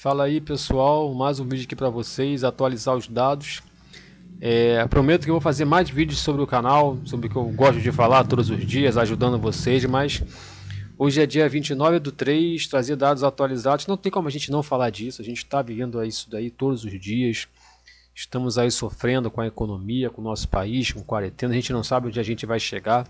Fala aí pessoal, mais um vídeo aqui para vocês, atualizar os dados. Prometo que eu vou fazer mais vídeos sobre o canal, sobre o que eu gosto de falar todos os dias, ajudando vocês, mas hoje é dia 29/3, trazer dados atualizados, não tem como a gente não falar disso, a gente está vivendo isso daí todos os dias, estamos aí sofrendo com a economia, com o nosso país, com quarentena, a gente não sabe onde a gente vai chegar.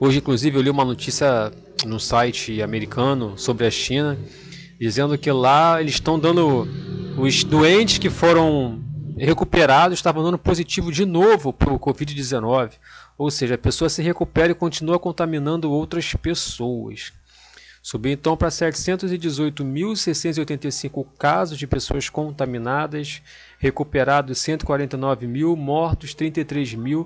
Hoje inclusive eu li uma notícia no site americano sobre a China, dizendo que lá eles estão dando, os doentes que foram recuperados estavam dando positivo de novo para o Covid-19. Ou seja, a pessoa se recupera e continua contaminando outras pessoas. Subiu então para 718.685 casos de pessoas contaminadas, recuperados 149 mil, mortos 33 mil.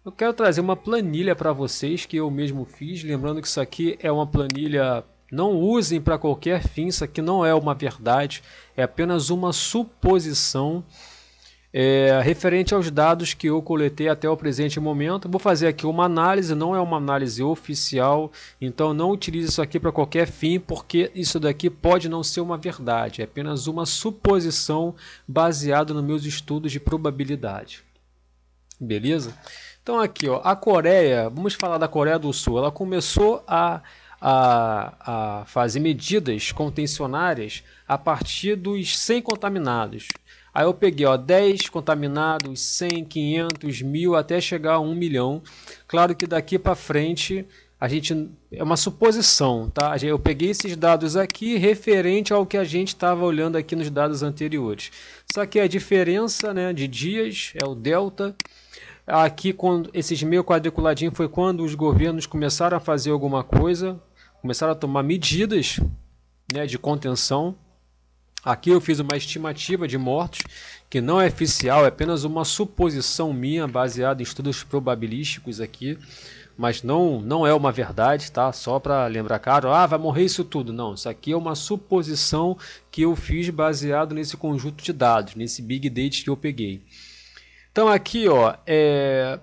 Eu quero trazer uma planilha para vocês que eu mesmo fiz, lembrando que isso aqui é uma planilha. Não usem para qualquer fim, isso aqui não é uma verdade, é apenas uma suposição referente aos dados que eu coletei até o presente momento. Vou fazer aqui uma análise, não é uma análise oficial, então não utilize isso aqui para qualquer fim, porque isso daqui pode não ser uma verdade, é apenas uma suposição baseada nos meus estudos de probabilidade. Beleza? Então aqui, ó, a Coreia, vamos falar da Coreia do Sul, ela começou a fazer medidas contencionárias a partir dos 100 contaminados. Aí eu peguei 10 contaminados, 100, 500, 1000, até chegar a 1 milhão. Claro que daqui para frente a gente é uma suposição, tá? Eu peguei esses dados aqui referente ao que a gente estava olhando aqui nos dados anteriores. Só que a diferença, né, de dias é o delta. Aqui, quando esses meio quadriculadinho, foi quando os governos começaram a fazer alguma coisa, começaram a tomar medidas, né, de contenção. Aqui eu fiz uma estimativa de mortos, que não é oficial, é apenas uma suposição minha, baseada em estudos probabilísticos aqui, mas não é uma verdade, tá? Só para lembrar, cara, vai morrer isso tudo. Não, isso aqui é uma suposição que eu fiz baseado nesse conjunto de dados, nesse Big Data que eu peguei. Então aqui, ó,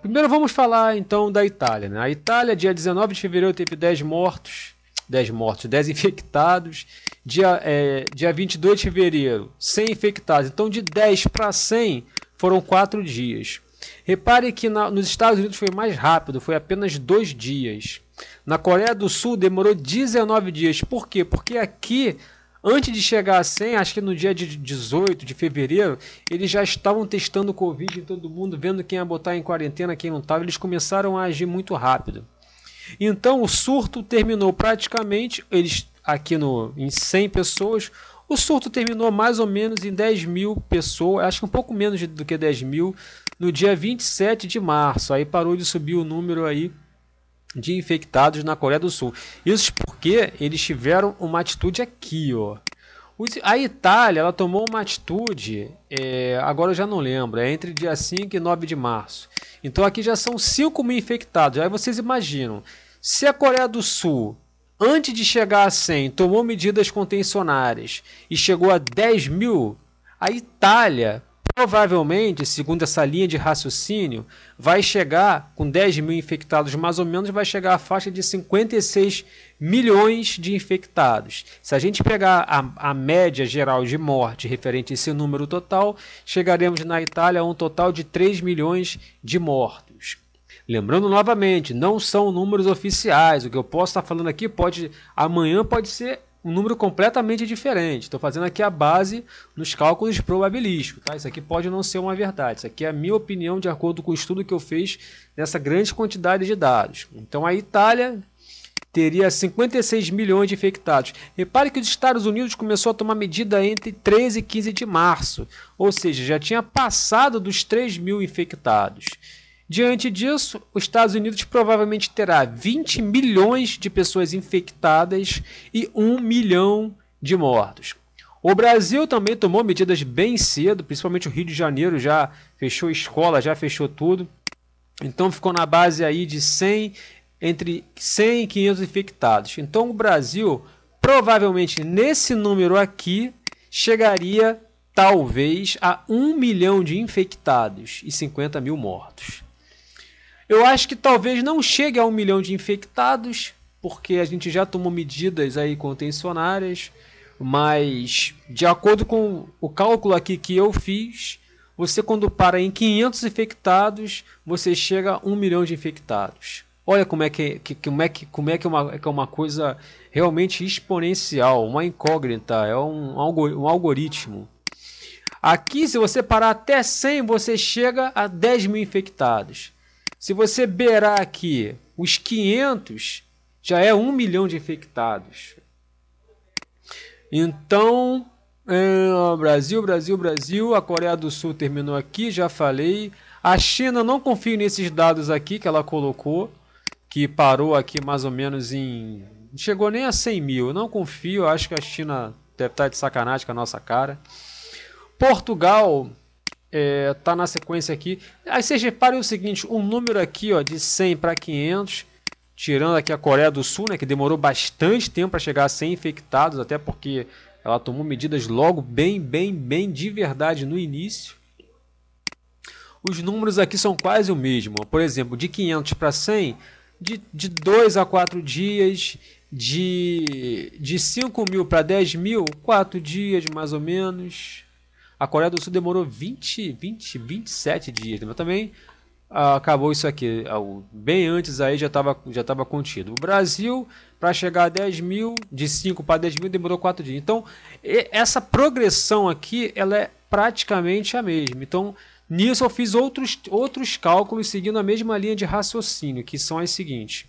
primeiro vamos falar então da Itália, né? A Itália, dia 19 de fevereiro, teve 10 infectados. Dia 22 de fevereiro, 100 infectados. Então, de 10 para 100 foram 4 dias. Repare que nos Estados Unidos foi mais rápido, foi apenas 2 dias. Na Coreia do Sul demorou 19 dias. Por quê? Porque aqui, antes de chegar a 100, acho que no dia de 18 de fevereiro, eles já estavam testando o Covid em todo mundo, vendo quem ia botar em quarentena, quem não estava. Eles começaram a agir muito rápido. Então o surto terminou praticamente, aqui em 100 pessoas, o surto terminou mais ou menos em 10 mil pessoas, acho que um pouco menos do que 10 mil, no dia 27 de março. Aí parou de subir o número aí de infectados na Coreia do Sul. Isso porque eles tiveram uma atitude aqui, ó. A Itália, ela tomou uma atitude, agora eu já não lembro, entre dia 5 e 9 de março. Então aqui já são 5 mil infectados. Aí vocês imaginam, se a Coreia do Sul, antes de chegar a 100, tomou medidas contencionárias e chegou a 10 mil, a Itália, provavelmente, segundo essa linha de raciocínio, vai chegar com 10 mil infectados, mais ou menos, vai chegar à faixa de 56 milhões de infectados. Se a gente pegar a média geral de morte referente a esse número total, chegaremos na Itália a um total de 3 milhões de mortos. Lembrando novamente, não são números oficiais. O que eu posso estar falando aqui amanhã pode ser um número completamente diferente. Estou fazendo aqui a base nos cálculos probabilísticos, tá? Isso aqui pode não ser uma verdade. Isso aqui é a minha opinião de acordo com o estudo que eu fiz nessa grande quantidade de dados. Então a Itália teria 56 milhões de infectados. Repare que os Estados Unidos começou a tomar medida entre 13 e 15 de março, ou seja, já tinha passado dos 3 mil infectados. Diante disso, os Estados Unidos provavelmente terá 20 milhões de pessoas infectadas e 1 milhão de mortos. O Brasil também tomou medidas bem cedo, principalmente o Rio de Janeiro já fechou escola, já fechou tudo. Então ficou na base aí de entre 100 e 500 infectados. Então o Brasil, provavelmente nesse número aqui, chegaria talvez a 1 milhão de infectados e 50 mil mortos. Eu acho que talvez não chegue a 1 milhão de infectados, porque a gente já tomou medidas aí contencionárias. Mas, de acordo com o cálculo aqui que eu fiz, você quando para em 500 infectados, você chega a 1 milhão de infectados. Olha como é que é uma coisa realmente exponencial, uma incógnita, é um algoritmo. Aqui, se você parar até 100, você chega a 10 mil infectados. Se você beirar aqui os 500, já é 1 milhão de infectados. Então, Brasil, a Coreia do Sul terminou aqui, já falei. A China, não confio nesses dados aqui que ela colocou, que parou aqui mais ou menos em... Não chegou nem a 100 mil, não confio, acho que a China deve estar de sacanagem com a nossa cara. Portugal está na sequência aqui. Aí vocês reparem o seguinte, um número aqui ó, de 100 para 500... Tirando aqui a Coreia do Sul, né, que demorou bastante tempo para chegar a 100 infectados, até porque ela tomou medidas logo bem de verdade no início. Os números aqui são quase o mesmo. Por exemplo, de 500 para 100, de 2 a 4 dias, de 5 mil para 10 mil, 4 dias mais ou menos. A Coreia do Sul demorou 27 dias, mas também... acabou isso aqui, bem antes aí já estava contido. O Brasil, para chegar a 10 mil, de 5 para 10 mil, demorou 4 dias. Então, essa progressão aqui, ela é praticamente a mesma. Então, nisso eu fiz outros cálculos seguindo a mesma linha de raciocínio, que são as seguintes.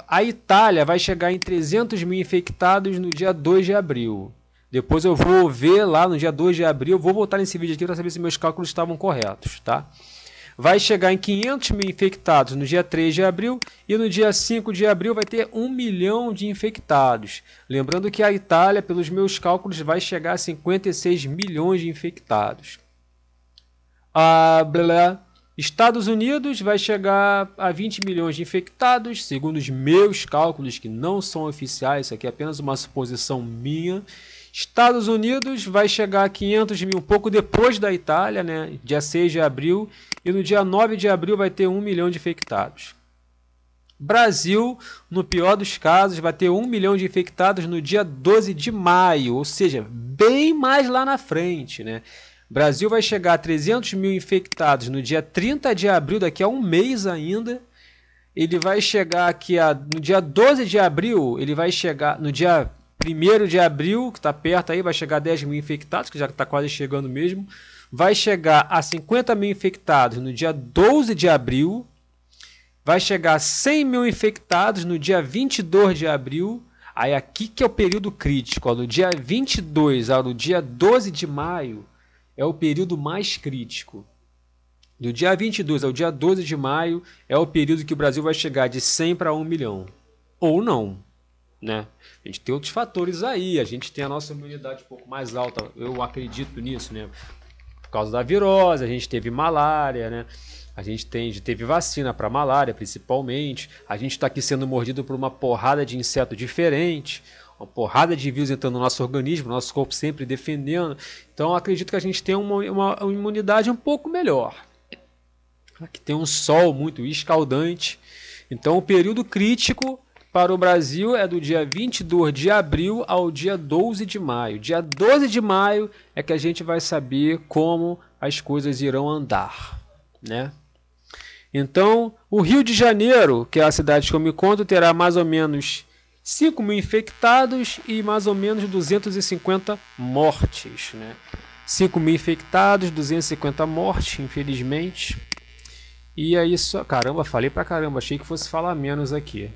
A Itália vai chegar em 300 mil infectados no dia 2 de abril. Depois eu vou ver lá no dia 2 de abril, eu vou voltar nesse vídeo aqui para saber se meus cálculos estavam corretos, tá? Vai chegar em 500 mil infectados no dia 3 de abril e no dia 5 de abril vai ter 1 milhão de infectados. Lembrando que a Itália, pelos meus cálculos, vai chegar a 56 milhões de infectados. Estados Unidos vai chegar a 20 milhões de infectados, segundo os meus cálculos, que não são oficiais, isso aqui é apenas uma suposição minha. Estados Unidos vai chegar a 500 mil, um pouco depois da Itália, né? Dia 6 de abril, e no dia 9 de abril vai ter 1 milhão de infectados. Brasil, no pior dos casos, vai ter 1 milhão de infectados no dia 12 de maio, ou seja, bem mais lá na frente, né? Brasil vai chegar a 300 mil infectados no dia 30 de abril, daqui a um mês ainda. Ele vai chegar aqui no dia 12 de abril, ele vai chegar no dia 1º de abril, que está perto aí, vai chegar a 10 mil infectados, que já está quase chegando mesmo. Vai chegar a 50 mil infectados no dia 12 de abril. Vai chegar a 100 mil infectados no dia 22 de abril. Aí aqui que é o período crítico. Ó, do dia 22 ao dia 12 de maio é o período mais crítico. Do dia 22 ao dia 12 de maio é o período que o Brasil vai chegar de 100 para 1 milhão. Ou não, né? A gente tem outros fatores aí. A gente tem a nossa imunidade um pouco mais alta. Eu acredito nisso, né? Por causa da virose, a gente teve malária, né? A gente teve vacina para malária, principalmente. A gente está aqui sendo mordido por uma porrada de inseto diferente, uma porrada de vírus entrando no nosso organismo, nosso corpo sempre defendendo. Então, eu acredito que a gente tem uma imunidade um pouco melhor. Aqui tem um sol muito escaldante. Então, o período crítico para o Brasil é do dia 22 de abril ao dia 12 de maio. Dia 12 de maio é que a gente vai saber como as coisas irão andar, né? Então, o Rio de Janeiro, que é a cidade que eu me encontro, terá mais ou menos 5 mil infectados e mais ou menos 250 mortes, né? 5 mil infectados, 250 mortes, infelizmente. E é isso. Caramba, falei pra caramba, achei que fosse falar menos aqui.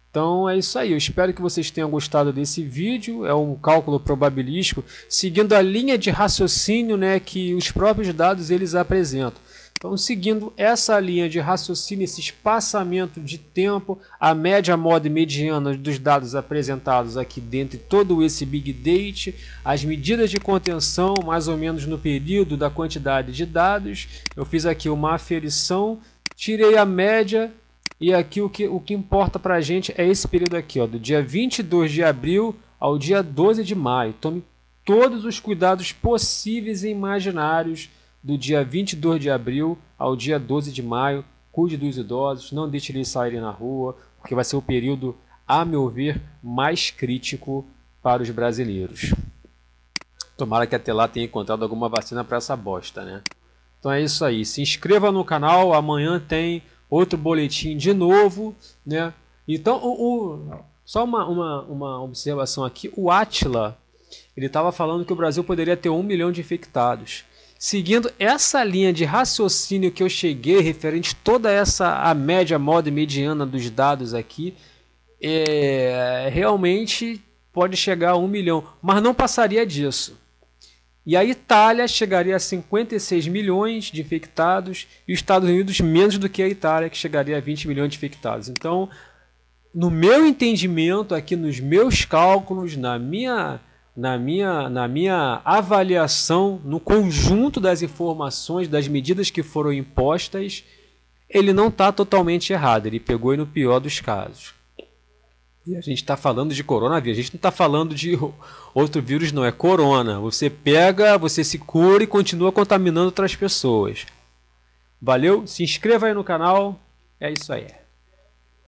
Então é isso aí, eu espero que vocês tenham gostado desse vídeo. É um cálculo probabilístico, seguindo a linha de raciocínio, né, que os próprios dados eles apresentam. Então, seguindo essa linha de raciocínio, esse espaçamento de tempo, a média, moda e mediana dos dados apresentados aqui dentro de todo esse Big Data, as medidas de contenção, mais ou menos no período da quantidade de dados, eu fiz aqui uma aferição, tirei a média, e aqui o que importa para a gente é esse período aqui, ó, do dia 22 de abril ao dia 12 de maio. Tome todos os cuidados possíveis e imaginários do dia 22 de abril ao dia 12 de maio. Cuide dos idosos, não deixe eles saírem na rua, porque vai ser o período, a meu ver, mais crítico para os brasileiros. Tomara que até lá tenha encontrado alguma vacina para essa bosta, né? Então é isso aí. Se inscreva no canal. Amanhã tem outro boletim de novo, né? Então, só uma observação aqui. O Átila, ele estava falando que o Brasil poderia ter 1 milhão de infectados. Seguindo essa linha de raciocínio que eu cheguei, referente a toda a média, moda e mediana dos dados aqui, realmente pode chegar a 1 milhão, mas não passaria disso. E a Itália chegaria a 56 milhões de infectados e os Estados Unidos menos do que a Itália, que chegaria a 20 milhões de infectados. Então, no meu entendimento, aqui nos meus cálculos, na minha avaliação, no conjunto das informações, das medidas que foram impostas, ele não está totalmente errado, ele pegou no pior dos casos. E a gente está falando de coronavírus, a gente não está falando de outro vírus, não, é corona. Você pega, você se cura e continua contaminando outras pessoas. Valeu? Se inscreva aí no canal, é isso aí.